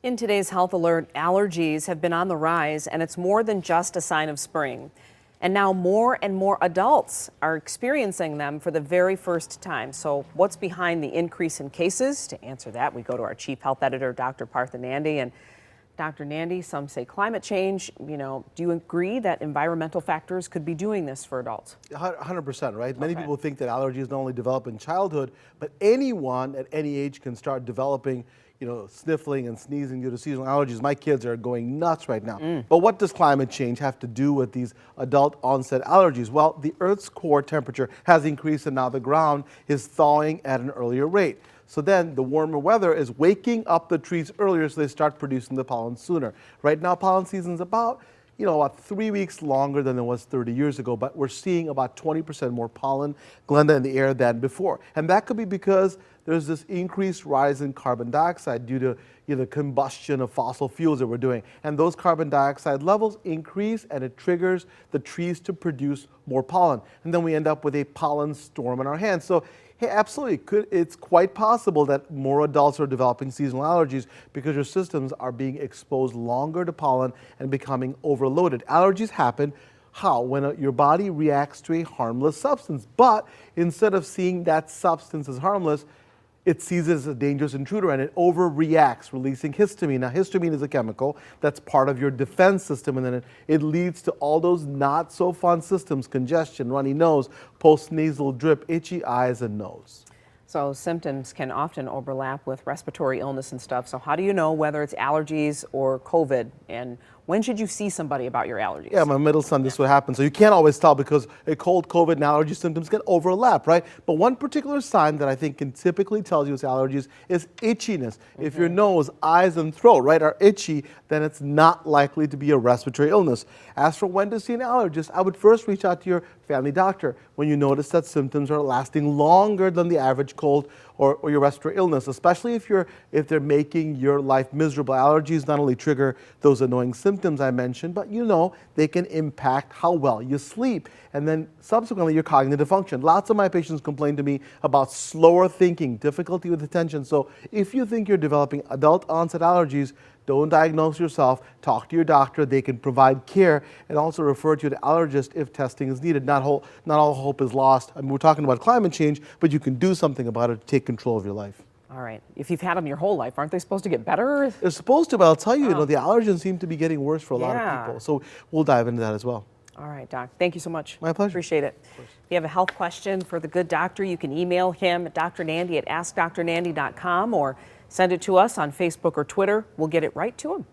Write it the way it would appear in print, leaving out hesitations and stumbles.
In today's health alert, allergies have been on the rise, and it's more than just a sign of spring. And now more and more adults are experiencing them for the very first time. So what's behind the increase in cases? To answer that, we go to our chief health editor, Dr. Partha Nandi. And Dr. Nandi, some say climate change. Do you agree that environmental factors could be doing this for adults? 100%, right? Many Okay. people think that allergies not only develop in childhood, but anyone at any age can start developing, sniffling and sneezing due to seasonal allergies. My kids are going nuts right now. But what does climate change have to do with these adult onset allergies? Well, the Earth's core temperature has increased and now the ground is thawing at an earlier rate. So then the warmer weather is waking up the trees earlier so they start producing the pollen sooner. Right now, pollen season is about 3 weeks longer than it was 30 years ago, but we're seeing about 20% more pollen, Glenda, in the air than before. And that could be because there's this increased rise in carbon dioxide due to the combustion of fossil fuels that we're doing. And those carbon dioxide levels increase and it triggers the trees to produce more pollen. And then we end up with a pollen storm in our hands. So hey, absolutely, it's quite possible that more adults are developing seasonal allergies because your systems are being exposed longer to pollen and becoming overloaded. Allergies happen how? When your body reacts to a harmless substance, but instead of seeing that substance as harmless, it sees it as a dangerous intruder and it overreacts, releasing histamine. Now, histamine is a chemical that's part of your defense system, and then it leads to all those not so fun systems: congestion, runny nose, postnasal drip, itchy eyes, and nose. So symptoms can often overlap with respiratory illness and stuff. So how do you know whether it's allergies or COVID? And when should you see somebody about your allergies? Yeah, my middle son, this is what happens. So you can't always tell because a cold, COVID, and allergy symptoms can overlap, right? But one particular sign that I think can typically tell you it's allergies is itchiness. If your nose, eyes, and throat, right, are itchy, then it's not likely to be a respiratory illness. As for when to see an allergist, I would first reach out to your family doctor when you notice that symptoms are lasting longer than the average cold or your respiratory illness, especially if they're making your life miserable. Allergies not only trigger those annoying symptoms I mentioned, but they can impact how well you sleep and then subsequently your cognitive function. Lots of my patients complain to me about slower thinking, difficulty with attention. So if you think you're developing adult onset allergies, don't diagnose yourself. Talk to your doctor. They can provide care and also refer to an allergist if testing is needed. Not all hope is lost. I mean, we're talking about climate change, but you can do something about it to take control of your life. All right. If you've had them your whole life, aren't they supposed to get better? They're supposed to, but I'll tell you, the allergens seem to be getting worse for a lot of Yeah. people. So we'll dive into that as well. All right, Doc. Thank you so much. My pleasure. Appreciate it. If you have a health question for the good doctor, you can email him at drnandi@askdrnandi.com or send it to us on Facebook or Twitter. We'll get it right to him.